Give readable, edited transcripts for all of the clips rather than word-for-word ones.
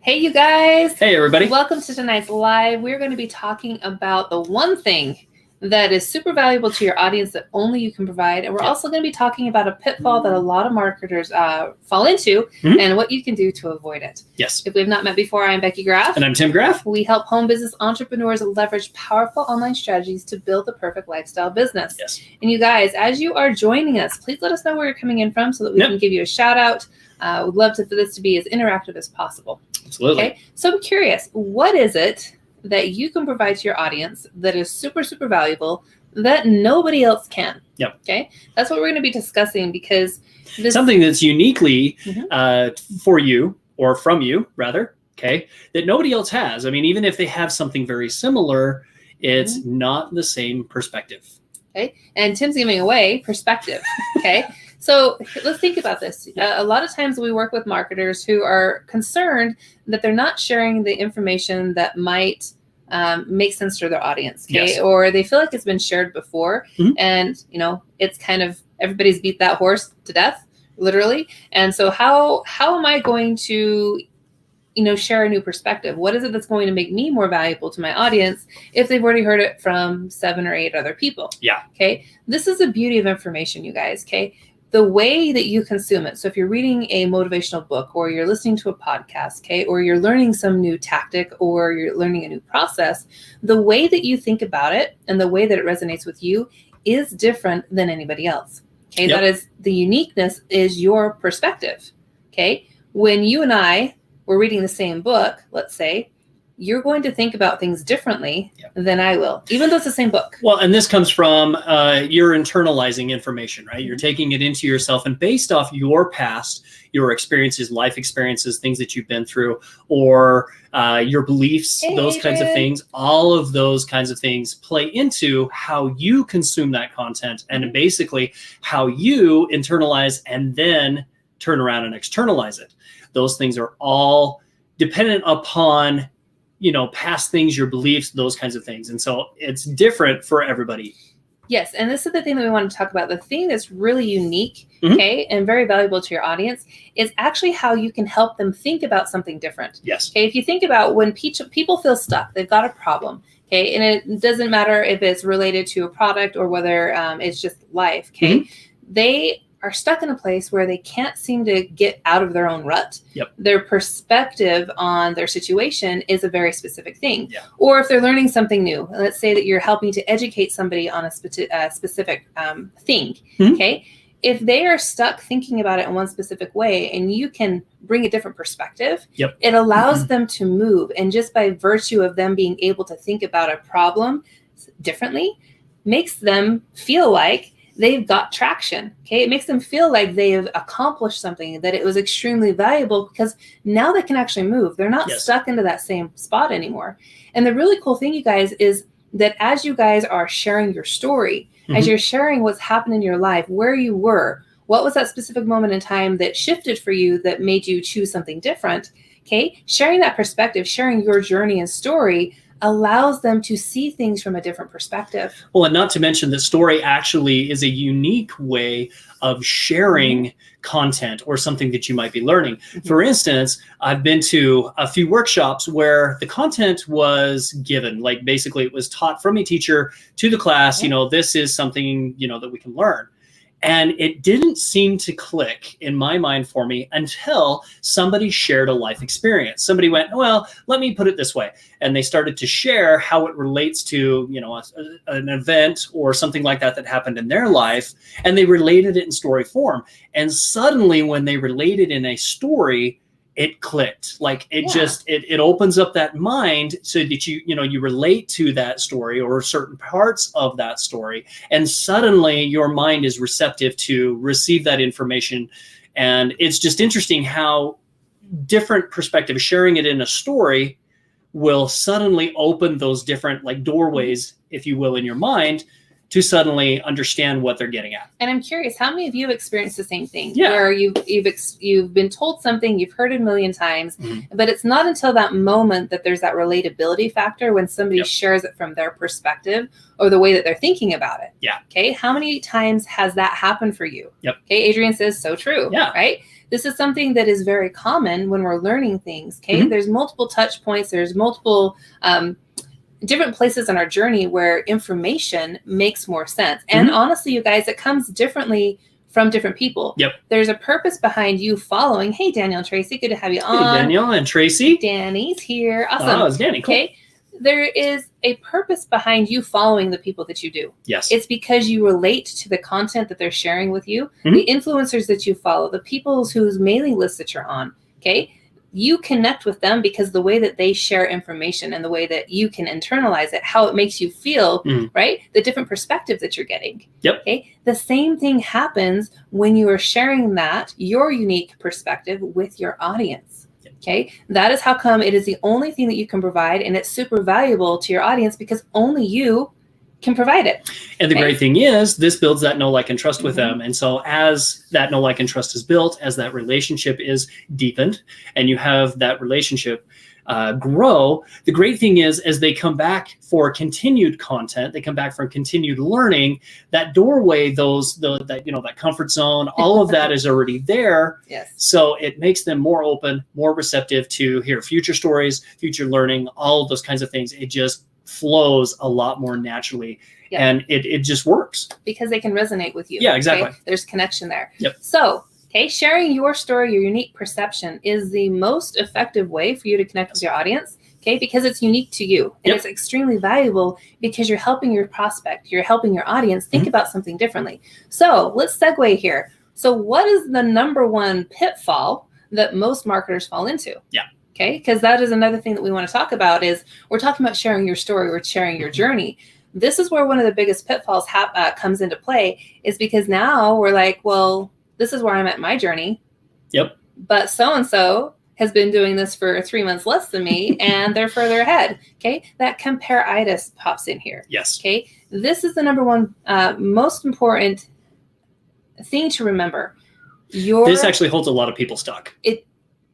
Hey, you guys. Hey, everybody. Welcome to tonight's live. We're going to be talking about the one thing that is super valuable to your audience that only you can provide. And we're also going to be talking about a pitfall that a lot of marketers fall into and what you can do to avoid it. Yes. If we've not met before, I'm Becky Graff. And I'm Tim Graff. We help home business entrepreneurs leverage powerful online strategies to build the perfect lifestyle business. Yes. And you guys, as you are joining us, please let us know where you're coming in from so that we can give you a shout out. We'd love for this to be as interactive as possible. Absolutely. Okay. So I'm curious, what is it that you can provide to your audience that is super, super valuable that nobody else can? Yep. Okay. That's what we're going to be discussing because this something that's uniquely for you or from you rather, okay, that nobody else has. I mean, even if they have something very similar, it's not the same perspective. Okay. And Tim's giving away perspective. Okay. So let's think about this. A lot of times we work with marketers who are concerned that they're not sharing the information that might make sense to their audience. Okay. Yes. Or they feel like it's been shared before and, you know, it's kind of everybody's beat that horse to death, literally. And so how am I going to, you know, share a new perspective? What is it that's going to make me more valuable to my audience if they've already heard it from 7 or 8 other people? Yeah. Okay. This is the beauty of information, you guys. Okay. The way that you consume it. So if you're reading a motivational book or you're listening to a podcast, okay, or you're learning some new tactic or you're learning a new process, the way that you think about it and the way that it resonates with you is different than anybody else. Okay. That is the uniqueness is your perspective. Okay. When you and I were reading the same book, let's say, you're going to think about things differently than I will, even though it's the same book. Well, and this comes from you're internalizing information, right? You're taking it into yourself and based off your past, your experiences, life experiences, things that you've been through, or your beliefs, those kinds of things, all of those kinds of things play into how you consume that content and basically how you internalize and then turn around and externalize it. Those things are all dependent upon past things, your beliefs, those kinds of things. And so it's different for everybody. Yes. And this is the thing that we want to talk about. The thing that's really unique, okay, and very valuable to your audience is actually how you can help them think about something different. Yes. Okay. If you think about when people feel stuck, they've got a problem. Okay. And it doesn't matter if it's related to a product or whether it's just life. Okay. They are stuck in a place where they can't seem to get out of their own rut. Their perspective on their situation is a very specific thing. Or if they're learning something new, let's say that you're helping to educate somebody on a specific thing. Okay. If they are stuck thinking about it in one specific way and you can bring a different perspective, it allows them to move. And just by virtue of them being able to think about a problem differently makes them feel like they've got traction. Okay. It makes them feel like they have accomplished something, that it was extremely valuable because now they can actually move. They're not stuck into that same spot anymore. And the really cool thing, you guys, is that as you guys are sharing your story, as you're sharing what's happened in your life, where you were, what was that specific moment in time that shifted for you that made you choose something different? Okay. Sharing that perspective, sharing your journey and story allows them to see things from a different perspective. Well, and not to mention that story actually is a unique way of sharing content or something that you might be learning. For instance, I've been to a few workshops where the content was given, like basically it was taught from a teacher to the class, this is something, that we can learn. And it didn't seem to click in my mind for me until somebody shared a life experience. Somebody went, well, let me put it this way. And they started to share how it relates to, an event or something like that happened in their life. And they related it in story form. And suddenly when they related in a story, it clicked. Like it just, it opens up that mind so that you relate to that story or certain parts of that story. And suddenly your mind is receptive to receive that information. And it's just interesting how different perspectives, sharing it in a story will suddenly open those different doorways, if you will, in your mind to suddenly understand what they're getting at. And I'm curious, how many of you have experienced the same thing? Where you've been told something, you've heard it a million times, but it's not until that moment that there's that relatability factor when somebody shares it from their perspective or the way that they're thinking about it. Okay. How many times has that happened for you? Okay. Adrian says, so true. Right. This is something that is very common when we're learning things. Okay. There's multiple touch points. There's multiple different places in our journey where information makes more sense. And honestly, you guys, it comes differently from different people. Yep. There's a purpose behind you following. Hey, Daniel and Tracy, good to have you on. Hey, Daniel and Tracy. Danny's here. Awesome. Oh, it's Danny. Cool. Okay. There is a purpose behind you following the people that you do. Yes. It's because you relate to the content that they're sharing with you, the influencers that you follow, the people whose mailing list that you're on. Okay. You connect with them because the way that they share information and the way that you can internalize it, how it makes you feel, right? The different perspectives that you're getting. Yep. Okay. The same thing happens when you are sharing that, your unique perspective with your audience. Okay. That is how come it is the only thing that you can provide. And it's super valuable to your audience because only you can provide it. And the great thing is this builds that know, like, and trust with them. And so as that know, like, and trust is built, as that relationship is deepened and you have that relationship grow, the great thing is as they come back for continued content, they come back for continued learning, that doorway, that comfort zone, all of that is already there. Yes. So it makes them more open, more receptive to hear future stories, future learning, all of those kinds of things. It just flows a lot more naturally. Yep. And it just works. Because they can resonate with you. Yeah, exactly. Okay? There's connection there. Yep. So, okay, sharing your story, your unique perception is the most effective way for you to connect with your audience, okay, because it's unique to you. And it's extremely valuable because you're helping your prospect, you're helping your audience think about something differently. So let's segue here. So what is the number one pitfall that most marketers fall into? Yeah. Okay, because that is another thing that we want to talk about is we're talking about sharing your story, we're sharing your journey. This is where one of the biggest pitfalls comes into play is because now we're like, well, this is where I'm at my journey. Yep. But so-and-so has been doing this for 3 months less than me and they're further ahead. Okay. That compare-itis pops in here. Yes. Okay. This is the number one most important thing to remember. This actually holds a lot of people stuck.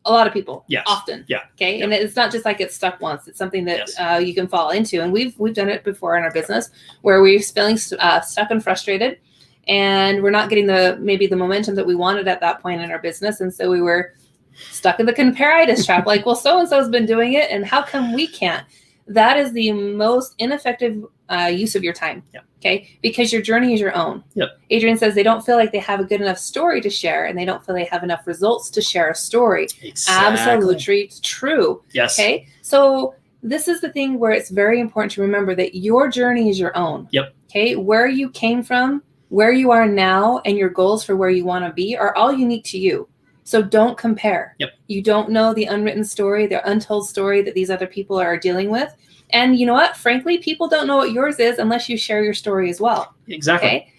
A lot of people, yes. Often. Yeah. Okay. Yeah. And it's not just like it's stuck once. It's something that you can fall into. And we've done it before in our business where we're feeling stuck and frustrated and we're not getting maybe the momentum that we wanted at that point in our business. And so we were stuck in the compare-itis trap. Like, well, so-and-so has been doing it and how come we can't? That is the most ineffective use of your time. Yeah. Okay. Because your journey is your own. Yep. Adrian says they don't feel like they have a good enough story to share and they don't feel they have enough results to share a story. Exactly. Absolutely true. Yes. Okay. So this is the thing where it's very important to remember that your journey is your own. Yep. Okay. Where you came from, where you are now, and your goals for where you want to be are all unique to you. So don't compare. Yep. You don't know the unwritten story, the untold story that these other people are dealing with. And you know what? Frankly, people don't know what yours is unless you share your story as well. Exactly. Okay.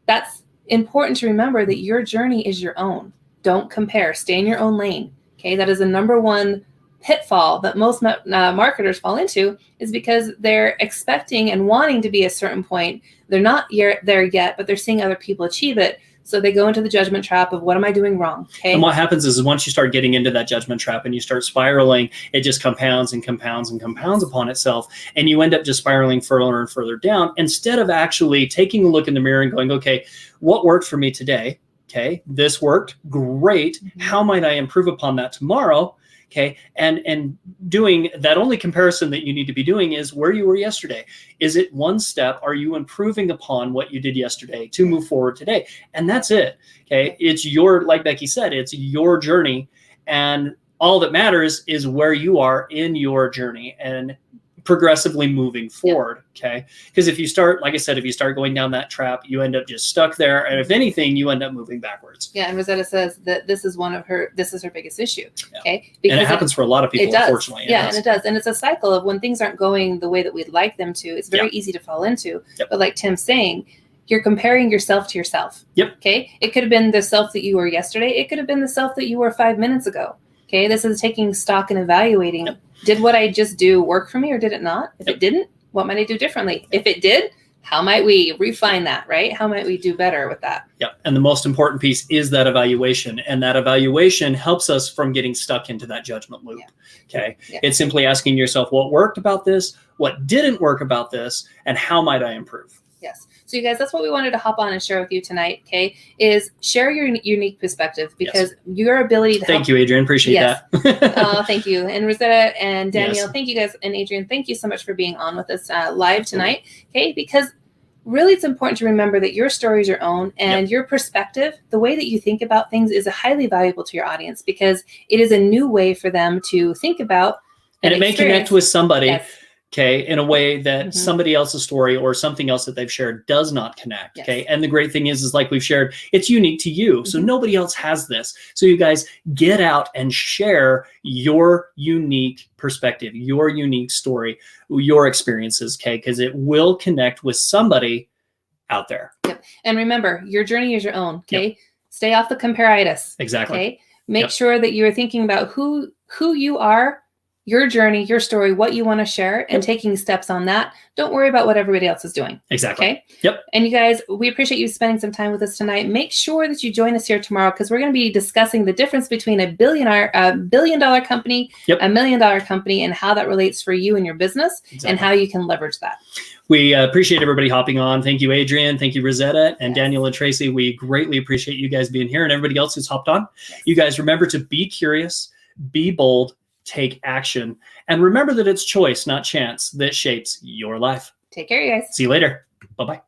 That's important to remember that your journey is your own. Don't compare. Stay in your own lane. Okay. That is the number one pitfall that most marketers fall into is because they're expecting and wanting to be a certain point. They're not there yet, but they're seeing other people achieve it. So they go into the judgment trap of what am I doing wrong? Okay. And what happens is once you start getting into that judgment trap and you start spiraling, it just compounds and compounds and compounds upon itself. And you end up just spiraling further and further down instead of actually taking a look in the mirror and going, okay, what worked for me today? Okay, this worked great. How might I improve upon that tomorrow? Okay, and doing that only comparison that you need to be doing is where you were yesterday. Is it one step? Are you improving upon what you did yesterday to move forward today? And that's it. Okay, it's like Becky said, it's your journey, and all that matters is where you are in your journey and progressively moving forward. Okay, because if you start, like I said, if you start going down that trap, you end up just stuck there, and if anything, you end up moving backwards. Yeah, and Rosetta says that this is her biggest issue. Yeah. Okay, because and it happens for a lot of people, unfortunately. Yeah, and it does, and it's a cycle of when things aren't going the way that we'd like them to. It's very easy to fall into. But like Tim's saying, you're comparing yourself to yourself. Yep. Okay, it could have been the self that you were yesterday. It could have been the self that you were 5 minutes ago. Okay, this is taking stock and evaluating. Did what I just do work for me or did it not? If it didn't, what might I do differently? If it did, how might we refine that, right? How might we do better with that? Yep. And the most important piece is that evaluation. And that evaluation helps us from getting stuck into that judgment loop. Yeah. Okay. Yeah. It's simply asking yourself what worked about this, what didn't work about this, and how might I improve? Yes. So you guys, that's what we wanted to hop on and share with you tonight. Okay. Is share your unique perspective, because your ability to Thank you, Adrian. Appreciate that. Thank you. And Rosetta and Daniel, Yes. thank you guys. And Adrian, thank you so much for being on with us live tonight. Okay. Because really it's important to remember that your story is your own, and your perspective, the way that you think about things, is highly valuable to your audience, because it is a new way for them to think about. And it may connect with somebody. Yes. Okay, in a way that somebody else's story or something else that they've shared does not connect. Yes. Okay, and the great thing is like we've shared, it's unique to you. So nobody else has this. So you guys get out and share your unique perspective, your unique story, your experiences. Okay, because it will connect with somebody out there. Yep. And remember, your journey is your own. Okay, stay off the comparitis. Exactly. Okay, make sure that you are thinking about who you are, your journey, your story, what you want to share, and taking steps on that. Don't worry about what everybody else is doing. Exactly. Okay. Yep. And you guys, we appreciate you spending some time with us tonight. Make sure that you join us here tomorrow, because we're going to be discussing the difference between a billion-dollar company, $1 million company, and how that relates for you and your business, and how you can leverage that. We appreciate everybody hopping on. Thank you, Adrian. Thank you, Rosetta and Daniel and Tracy. We greatly appreciate you guys being here, and everybody else who's hopped on. You guys remember to be curious, be bold, take action, and remember that it's choice, not chance, that shapes your life. Take care, you guys. See you later. Bye-bye.